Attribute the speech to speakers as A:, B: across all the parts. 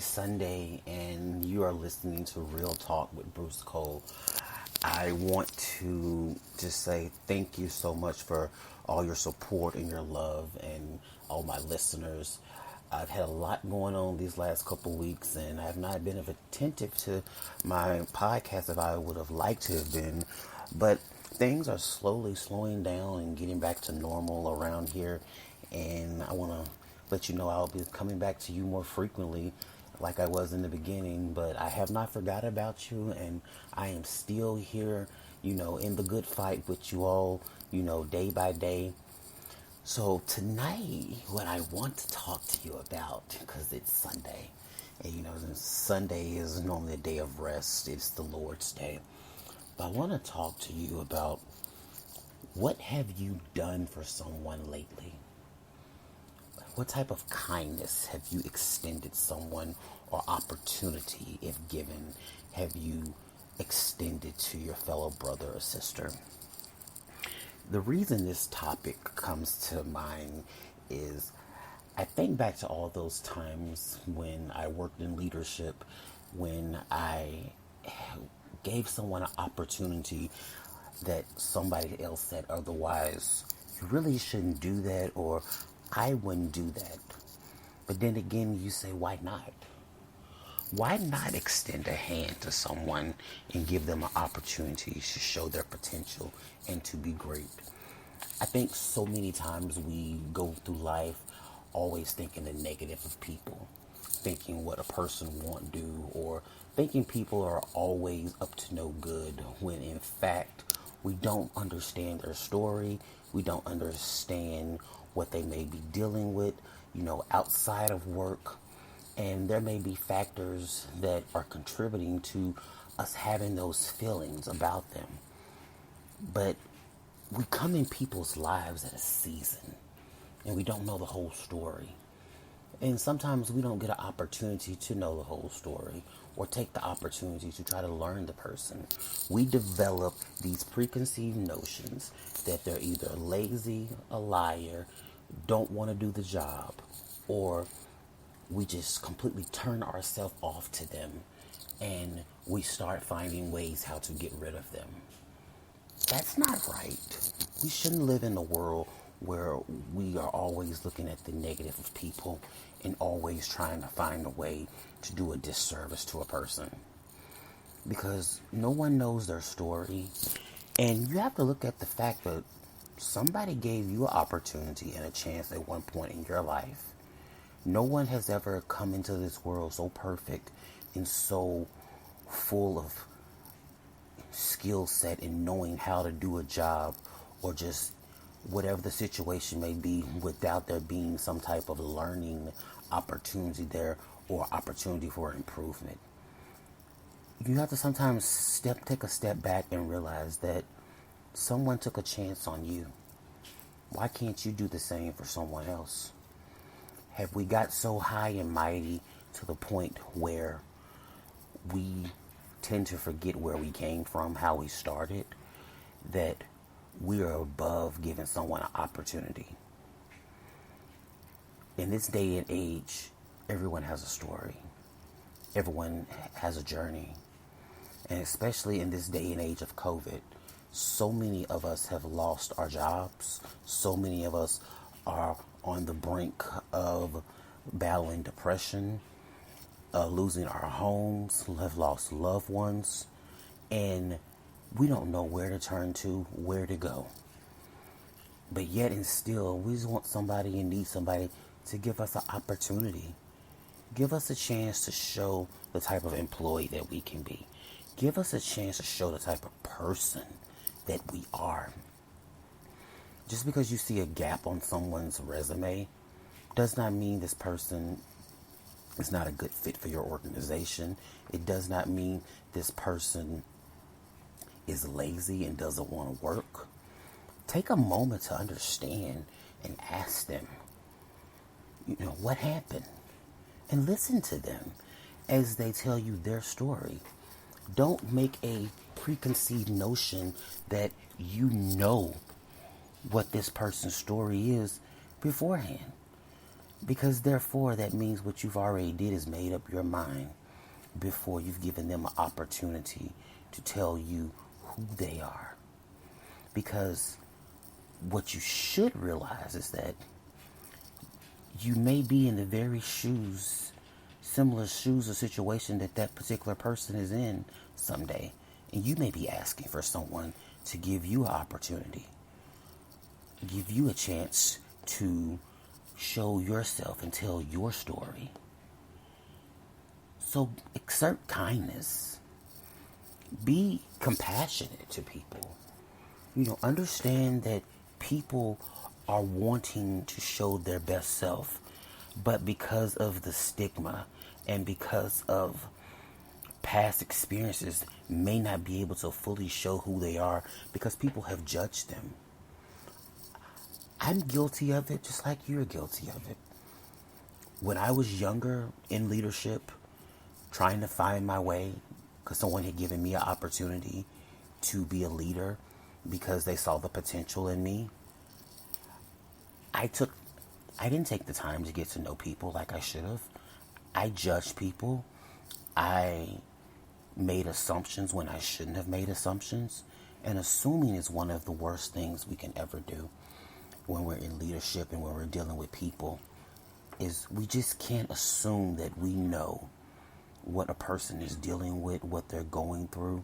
A: Sunday, and you are listening to Real Talk with Bruce Cole. I want to just say thank you so much for all your support and your love and all my listeners. I've had a lot going on these last couple weeks, and I have not been as attentive to my podcast as I would have liked to have been. But things are slowly slowing down and getting back to normal around here. And I want to let you know I'll be coming back to you more frequently like I was in the beginning. But I have not forgot about you, and I am still here, in the good fight with you all, day by day. So tonight, what I want to talk to you about, because it's Sunday, and Sunday is normally a day of rest. It's the Lord's Day. But I want to talk to you about, what have you done for someone lately? What type of kindness have you extended someone, or opportunity, if given, have you extended to your fellow brother or sister? The reason this topic comes to mind is I think back to all those times when I worked in leadership, when I gave someone an opportunity that somebody else said otherwise, you really shouldn't do that, or I wouldn't do that. But then again, you say, why not? Why not extend a hand to someone and give them an opportunity to show their potential and to be great? I think so many times we go through life always thinking the negative of people, thinking what a person won't do, or thinking people are always up to no good, when in fact we don't understand their story. We don't understand what they may be dealing with, outside of work. And there may be factors that are contributing to us having those feelings about them. But we come in people's lives at a season, and we don't know the whole story. And sometimes we don't get an opportunity to know the whole story, or take the opportunity to try to learn the person. We develop these preconceived notions that they're either lazy, a liar, don't want to do the job, or we just completely turn ourselves off to them, and we start finding ways how to get rid of them. That's not right. We shouldn't live in a world where we are always looking at the negative of people and always trying to find a way to do a disservice to a person. Because no one knows their story. And you have to look at the fact that somebody gave you an opportunity and a chance at one point in your life. No one has ever come into this world so perfect and so full of skill set in knowing how to do a job, or just whatever the situation may be, without there being some type of learning opportunity there, or opportunity for improvement. You have to sometimes take a step back and realize that someone took a chance on you. Why can't you do the same for someone else? Have we got so high and mighty to the point where we tend to forget where we came from, how we started, that we are above giving someone an opportunity? In this day and age, everyone has a story. Everyone has a journey. And especially in this day and age of COVID, so many of us have lost our jobs. So many of us are on the brink of battling depression, losing our homes, have lost loved ones, and we don't know where to turn to, where to go. But yet and still, we just want somebody and need somebody to give us an opportunity. Give us a chance to show the type of employee that we can be. Give us a chance to show the type of person that we are. Just because you see a gap on someone's resume does not mean this person is not a good fit for your organization. It does not mean this person is lazy and doesn't want to work. Take a moment to understand and ask them, what happened? And listen to them as they tell you their story. Don't make a preconceived notion that you know what this person's story is beforehand. Because therefore, that means what you've already did is made up your mind before you've given them an opportunity to tell you who they are. Because what you should realize is that you may be in the very similar shoes or situation that that particular person is in someday. And you may be asking for someone to give you an opportunity, give you a chance to show yourself and tell your story. So exert kindness. Be compassionate to people. Understand that people are wanting to show their best self, but because of the stigma and because of past experiences, may not be able to fully show who they are because people have judged them. I'm guilty of it just like you're guilty of it. When I was younger in leadership, trying to find my way, because someone had given me an opportunity to be a leader because they saw the potential in me, I didn't take the time to get to know people like I should have. I judged people. I made assumptions when I shouldn't have made assumptions. And assuming is one of the worst things we can ever do when we're in leadership and when we're dealing with people, is we just can't assume that we know what a person is dealing with, what they're going through.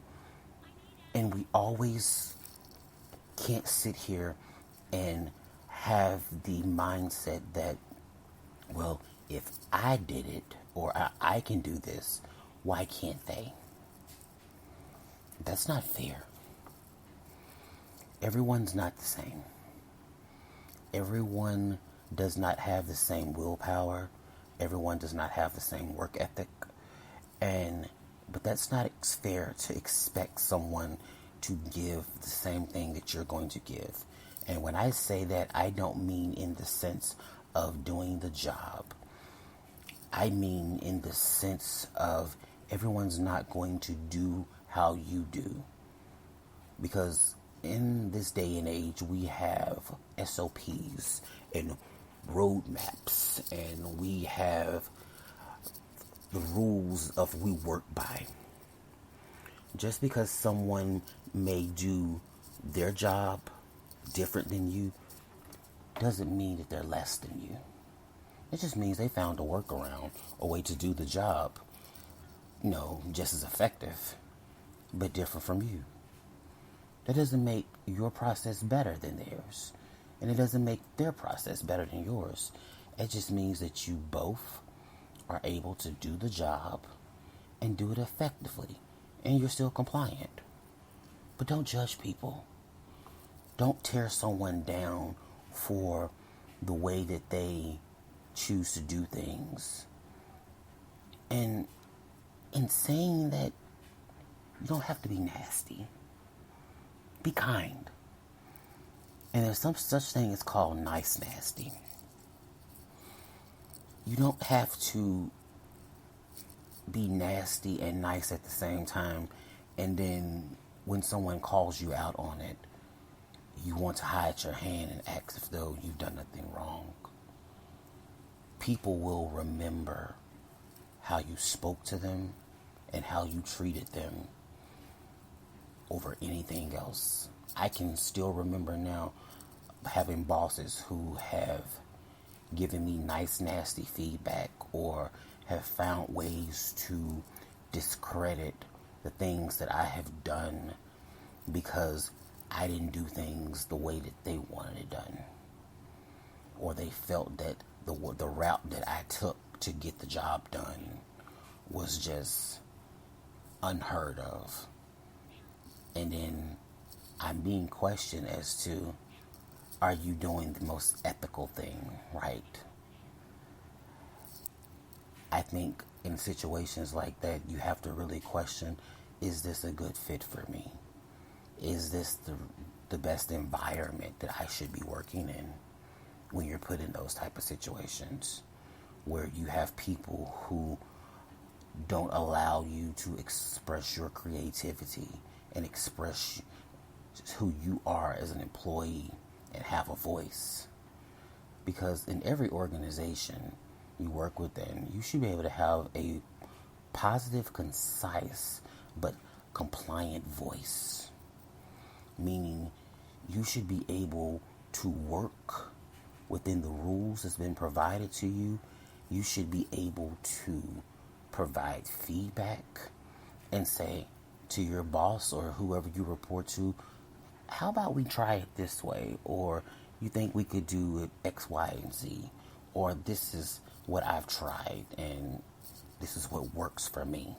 A: And we always can't sit here and have the mindset that, well, if I did it or I can do this, why can't they? That's not fair. Everyone's not the same. Everyone does not have the same willpower. Everyone does not have the same work ethic. But that's not fair to expect someone to give the same thing that you're going to give. And when I say that, I don't mean in the sense of doing the job. I mean in the sense of everyone's not going to do how you do. Because in this day and age, we have SOPs and roadmaps, and we have the rules of we work by. Just because someone may do their job different than you doesn't mean that they're less than you. It just means they found a workaround, a way to do the job, just as effective, but different from you. That doesn't make your process better than theirs. And it doesn't make their process better than yours. It just means that you both are able to do the job and do it effectively. And you're still compliant. But don't judge people. Don't tear someone down for the way that they choose to do things. And in saying that, you don't have to be nasty. Be kind. And there's some such thing as called nice nasty. You don't have to be nasty and nice at the same time, and then when someone calls you out on it, you want to hide your hand and act as though you've done nothing wrong. People will remember how you spoke to them and how you treated them over anything else. I can still remember now having bosses who have given me nice, nasty feedback or have found ways to discredit the things that I have done because I didn't do things the way that they wanted it done. Or they felt that the route that I took to get the job done was just unheard of. And then I'm being questioned as to, are you doing the most ethical thing, right? I think in situations like that, you have to really question, is this a good fit for me? Is this the best environment that I should be working in when you're put in those type of situations where you have people who don't allow you to express your creativity and express who you are as an employee and have a voice? Because in every organization you work within, you should be able to have a positive, concise, but compliant voice. Meaning you should be able to work within the rules that's been provided to you. You should be able to provide feedback and say to your boss or whoever you report to, how about we try it this way? Or you think we could do it X, Y, and Z? Or this is what I've tried and this is what works for me.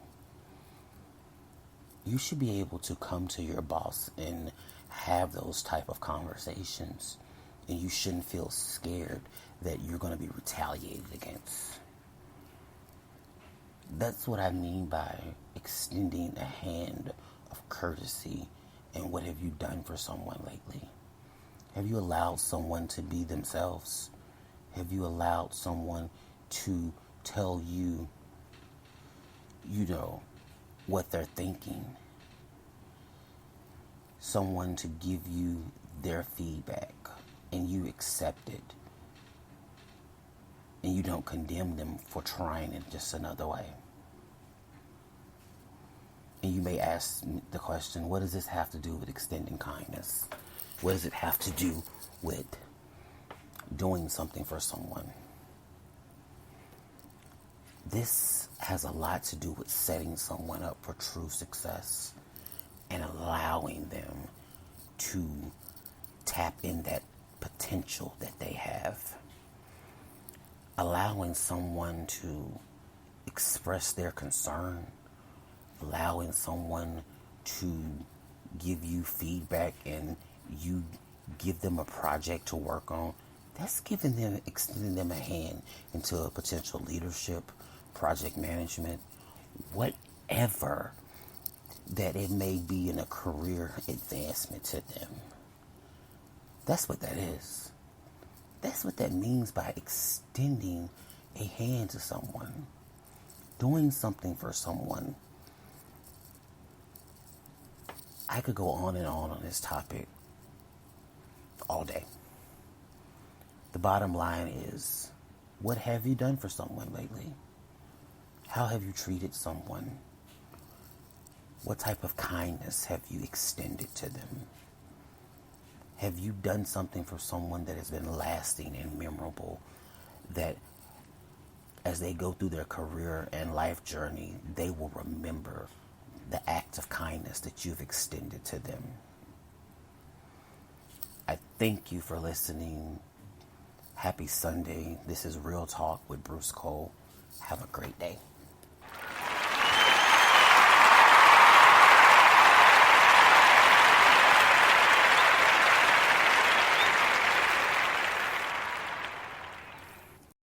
A: You should be able to come to your boss and have those type of conversations, and you shouldn't feel scared that you're going to be retaliated against. That's what I mean by extending a hand of courtesy. And what have you done for someone lately? Have you allowed someone to be themselves? Have you allowed someone to tell you, what they're thinking? Someone to give you their feedback and you accept it. And you don't condemn them for trying it just another way. And you may ask the question, what does this have to do with extending kindness? What does it have to do with doing something for someone? This has a lot to do with setting someone up for true success and allowing them to tap in that potential that they have. Allowing someone to express their concern, allowing someone to give you feedback and you give them a project to work on, that's extending them a hand into a potential leadership, project management, whatever that it may be in a career advancement to them. That's what that is. That's what that means by extending a hand to someone, doing something for someone. I could go on and on this topic all day. The bottom line is, what have you done for someone lately? How have you treated someone? What type of kindness have you extended to them? Have you done something for someone that has been lasting and memorable, that as they go through their career and life journey, they will remember the act of kindness that you've extended to them? I thank you for listening. Happy Sunday. This is Real Talk with Bruce Cole. Have a great day.